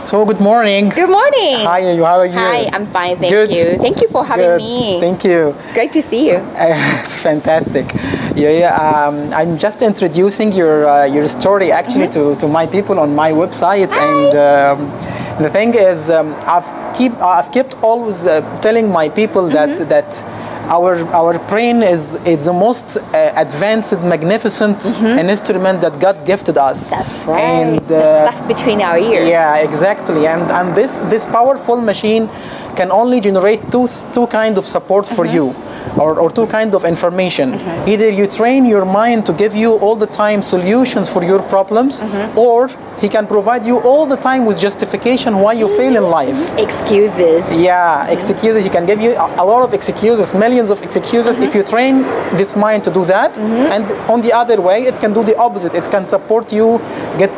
So good morning. Good morning. Hi, how are you? Hi, I'm fine, thank Good. you. Thank you for having Good. me. Thank you. It's great to see you. It's fantastic. I'm just introducing your story actually to my people on my website. Hi. And the thing is, I've kept always telling my people that our brain is the most advanced, magnificent instrument that God gifted us. That's right. And the stuff between our ears. yeah, exactly. And this powerful machine can only generate two kind of support for you, or two kind of information. Either you train your mind to give you all the time solutions for your problems, or he can provide you all the time with justification why you fail in life. Excuses. Yeah, excuses. He can give you a lot of excuses, millions of excuses, if you train this mind to do that. And on the other way, it can do the opposite. It can support you, get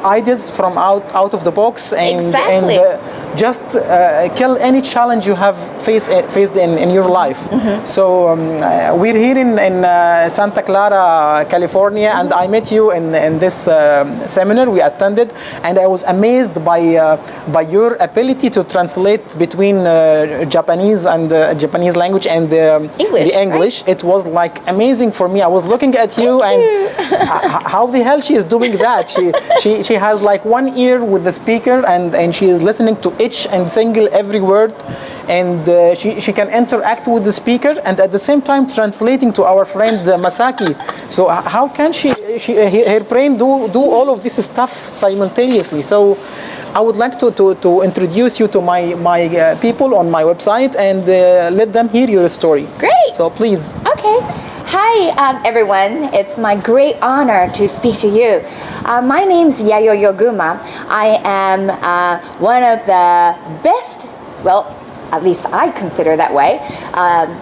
ideas from out of the box, and just kill any challenge you have faced in your life. So we're here in Santa Clara, California, and I met you in this seminar we attended, and I was amazed by your ability to translate between Japanese and Japanese language and English, the English. Right? It was like amazing for me. I was looking at you and how the hell she is doing that? She has like one ear with the speaker and she is listening to each and single every word, and she can interact with the speaker and at the same time translating to our friend Masaki. So how can her brain do all of this stuff simultaneously? So I would like to introduce you to my people on my website and let them hear your story. Great. So please. Okay. Hi, everyone. It's my great honor to speak to you. My name's Yayo Yoguma. I am one of the best, well, at least I consider that way,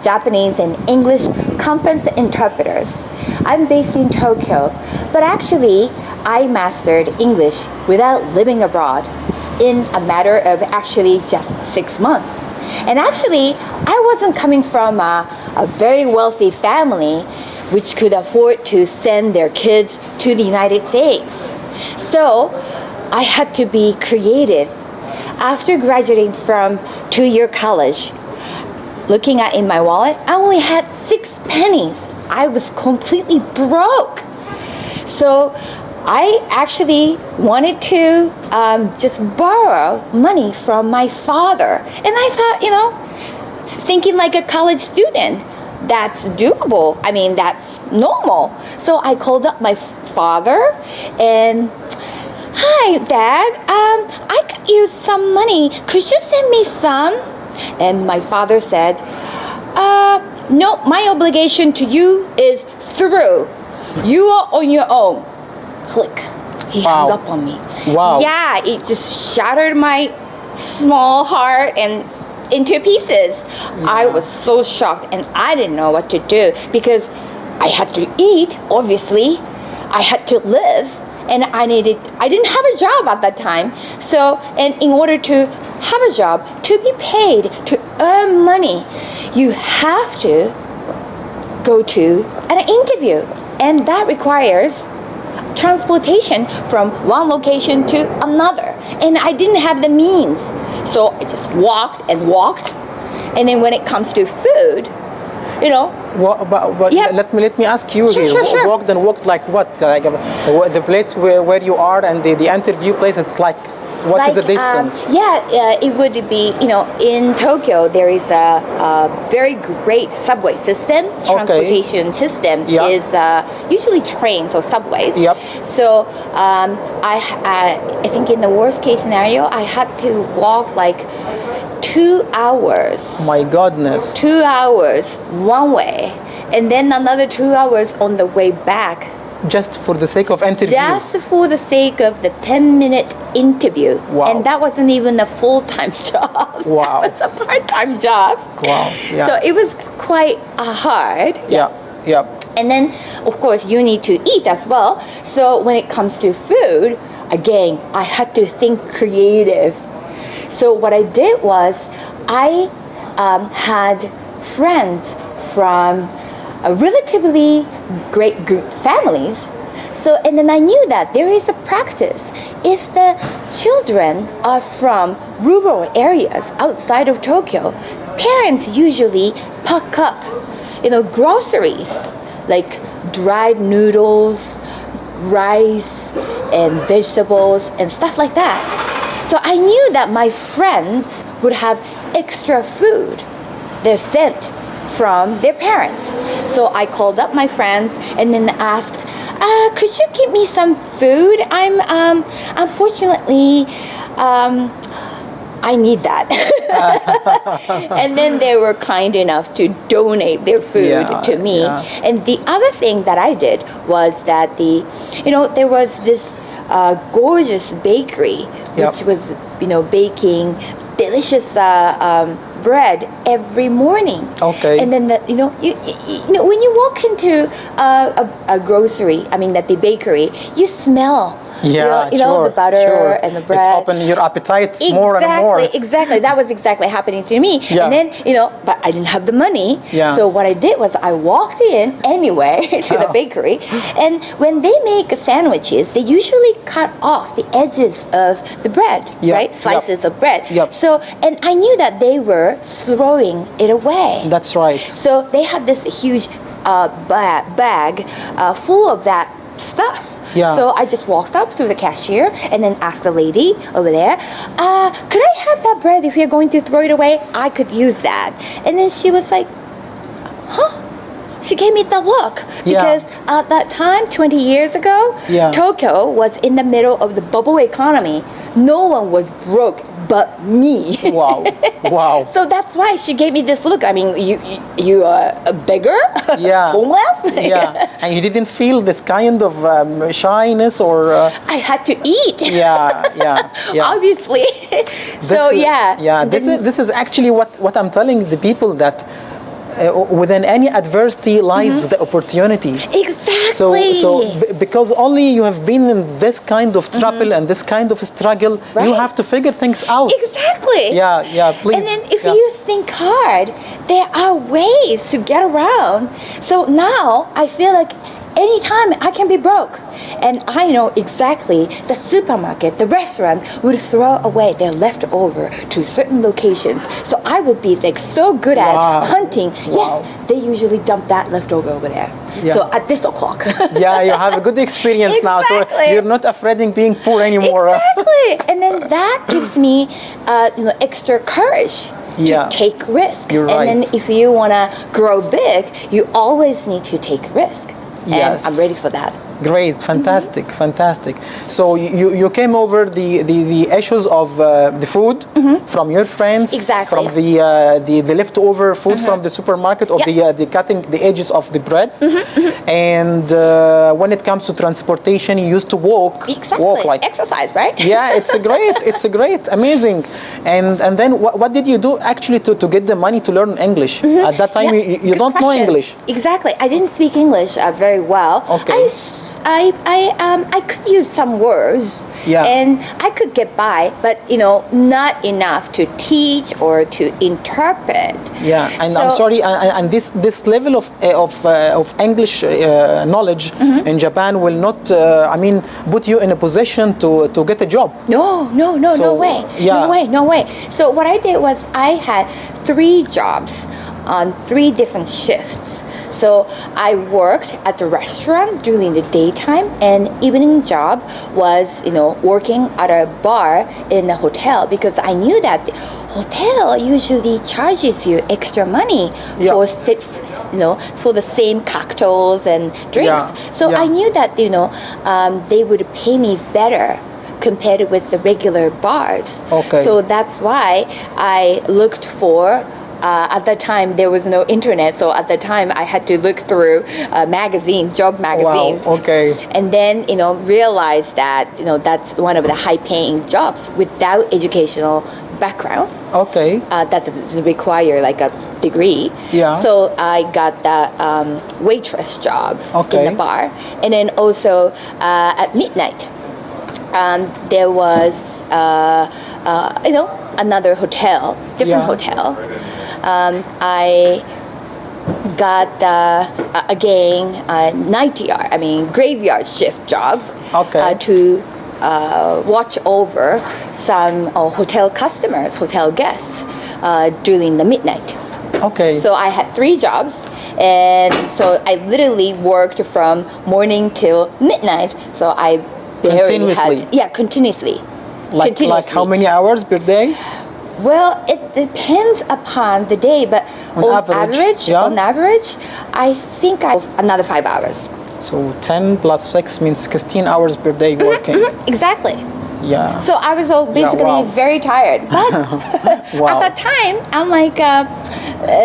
Japanese and English conference interpreters. I'm based in Tokyo, but actually I mastered English without living abroad in a matter of actually just 6 months. And actually, I wasn't coming from a very wealthy family which could afford to send their kids to the United States. So I had to be creative. After graduating from 2-year college, looking at in my wallet, I only had 6 pennies. I was completely broke. So I actually wanted to just borrow money from my father. And I thought, thinking like a college student, that's doable. I mean, that's normal. So I called up my father and, "Hi, Dad, I could use some money. Could you send me some?" And my father said, "No, my obligation to you is through. You are on your own." Click. He hung up on me. Wow. Yeah, it just shattered my small heart and into pieces. I was so shocked and I didn't know what to do because I had to eat, obviously. I had to live, and I didn't have a job at that time. So, and in order to have a job, to be paid, to earn money, you have to go to an interview, and that requires transportation from one location to another, and I didn't have the means, so I just walked, and then when it comes to food, Let me ask you. Sure. Walked like what? Like the place where you are and the interview place. It's like what is the distance? It would be, in Tokyo there is a very great subway system. Transportation system is usually trains or subways. Yep. So I think in the worst case scenario, I had to walk like 2 hours. My goodness. 2 hours one way, and then another 2 hours on the way back. Just for the sake of interview? Just for the sake of the 10-minute interview. Wow. And that wasn't even a full-time job. Wow. That was a part-time job. Wow. Yeah. So it was quite hard. Yeah. And then, of course, you need to eat as well. So when it comes to food, again, I had to think creative. So what I did was I had friends from relatively great good families. So, and then I knew that there is a practice. If the children are from rural areas outside of Tokyo, parents usually pack up, groceries like dried noodles, rice, and vegetables and stuff like that. So I knew that my friends would have extra food they're sent from their parents. So I called up my friends and then asked, could you give me some food? I'm unfortunately, I need that. And then they were kind enough to donate their food to me. Yeah. And the other thing that I did was that there was this gorgeous bakery which was, baking delicious bread every morning. Okay. And then when you walk into a grocery, the bakery, you smell. Yeah, the butter and the bread. It opened your appetite more and more. Exactly. That was exactly happening to me. Yeah. And then, but I didn't have the money. Yeah. So what I did was I walked in anyway to the bakery. And when they make sandwiches, they usually cut off the edges of the bread, right? Slices of bread. Yep. So, and I knew that they were throwing it away. That's right. So they had this huge bag full of that stuff. Yeah. So I just walked up to the cashier and then asked the lady over there, could I have that bread if you're going to throw it away? I could use that. And then she was like, huh? She gave me the look because at that time, 20 years ago, Tokyo was in the middle of the bubble economy. No one was broke but me. Wow. Wow. So that's why she gave me this look. You are a beggar? Yeah. Homeless? Yeah. And you didn't feel this kind of shyness or... I had to eat. Yeah. Obviously. This is actually what I'm telling the people, that within any adversity lies the opportunity. Exactly. So because only you have been in this kind of trouble and this kind of struggle, you have to figure things out. Exactly. Yeah, please. And then if you think hard, there are ways to get around. So now I feel like anytime I can be broke. And I know exactly the supermarket, the restaurant would throw away their leftover to certain locations. So I would be so good at hunting. Wow. Yes, they usually dump that leftover over there. Yeah. So at this o'clock. Yeah, you have a good experience now. So you're not afraid of being poor anymore. Exactly. And then that gives me extra courage to take risk. You're right. And then if you want to grow big, you always need to take risk. Yes. And I'm ready for that. Great, fantastic. So you came over the issues of the food from your friends, from the leftover food from the supermarket, or the cutting the edges of the breads, and when it comes to transportation, you used to walk like exercise, right? Yeah, it's a great, amazing. And then what did you do actually to get the money to learn English? At that time, you don't know English. Exactly, I didn't speak English very well. Okay. I could use some words, and I could get by, but not enough to teach or to interpret. Yeah, and I'm sorry, and this level of English knowledge in Japan will not, put you in a position to get a job. No way. No way. So what I did was I had 3 jobs on 3 different shifts. So I worked at the restaurant during the daytime, and evening job was, working at a bar in a hotel, because I knew that the hotel usually charges you extra money for for the same cocktails and drinks. So I knew that they would pay me better compared with the regular bars. Okay. So that's why I looked for. At that time, there was no internet, so at the time, I had to look through job magazines. Wow, okay. And then, realized that, that's one of the high-paying jobs without educational background. Okay. That doesn't require, like, a degree. Yeah. So I got the waitress job in the bar. And then also at midnight, there was, another hotel, different hotel. I got again graveyard shift job to watch over some hotel customers, hotel guests during the midnight. Okay. So I had 3 jobs, and so I literally worked from morning till midnight. So I continuously. Continuously. Like how many hours per day? Well, it depends upon the day, but on average, I think I have another 5 hours. So 10 plus 6 means 16 hours per day working. Exactly. Yeah. So I was basically very tired. But at that time, I'm like,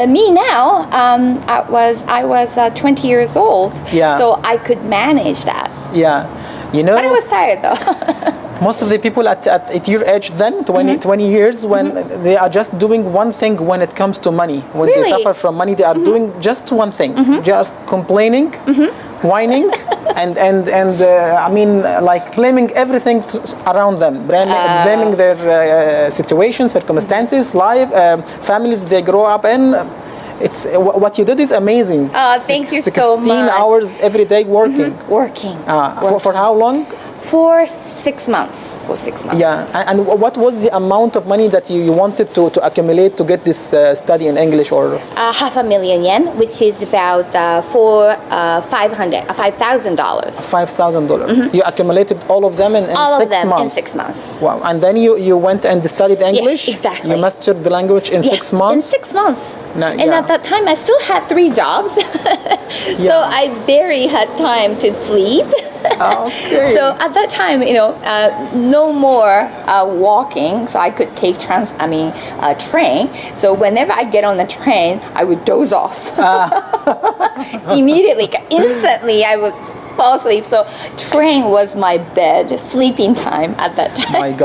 me now, I was 20 years old. Yeah. So I could manage that. Yeah. You know, but I was tired though. Most of the people at your age then, 20 years, when they are just doing one thing when it comes to money. When they suffer from money, they are doing just one thing. Just complaining, whining, and I mean, like blaming everything around them. Blaming their situations, circumstances, life, families they grow up in. It's what you did is amazing. Thank you so much. 16 hours every day working. Working. For how long? For 6 months. For 6 months. Yeah. And what was the amount of money that you wanted to accumulate to get this study in English? Or $500,000 yen, which is about $5,000. $5,000. You accumulated all of them in 6 months. All of them in 6 months. Wow. And then you went and studied English. Yes, exactly. You mastered the language in 6 months. In 6 months. And at that time, I still had 3 jobs, so I barely had time to sleep. Okay. So at that time, no more walking, so I could take train. So whenever I get on the train, I would doze off. Immediately, instantly, I would fall asleep. So train was my bed, sleeping time at that time.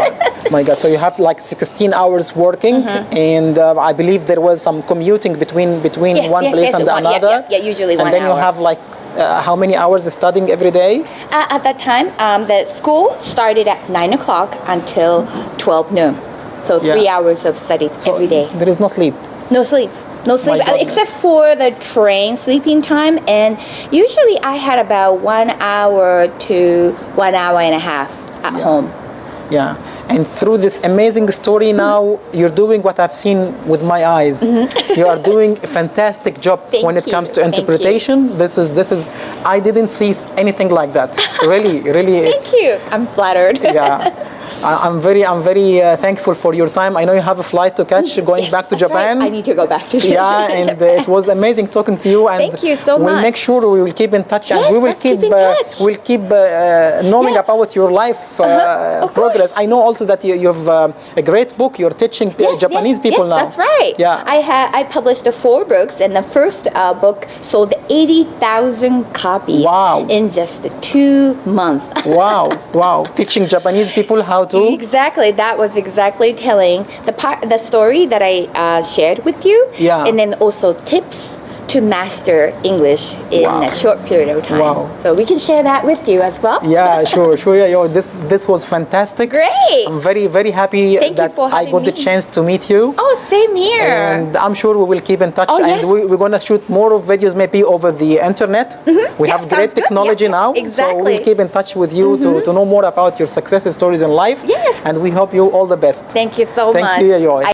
My God. So you have like 16 hours working, and I believe there was some commuting between one place and another. Yeah, usually 1 hour. And then you have like how many hours studying every day? At that time, the school started at 9 o'clock until 12 noon. So 3 hours of studies every day. There is no sleep? No sleep. No sleep, except for the train sleeping time. And usually I had about 1 hour to 1 hour and a half at home. Yeah. And through this amazing story now, you're doing what I've seen with my eyes. You are doing a fantastic job when it comes to interpretation. This is I didn't see anything like that. Really. Thank you. I'm flattered. Yeah. I'm very thankful for your time. I know you have a flight to catch going back to Japan. Right. I need to go back to Japan. Yeah, and it was amazing talking to you. And thank you so much. We'll make sure we will keep in touch, and we will keep knowing about your life progress. I know also that you have a great book. You're teaching Japanese people now. That's right. Yeah. I published 4 books, and the first book sold 80,000 copies. Wow. In just 2 months. Wow. Teaching Japanese people how to. Exactly. That was exactly telling the story that I shared with you. Yeah. And then also tips to master English in a short period of time. Wow. So we can share that with you as well. Yeah, sure. Yeah, this was fantastic. Great. I'm very happy that I got the chance to meet you. Oh, same here. And I'm sure we will keep in touch. And we're going to shoot more of videos maybe over the internet. We have great technology now. Exactly. So we'll keep in touch with you to know more about your success stories in life. Yes. And we hope you all the best. Thank you so much. Thank you, Yayo.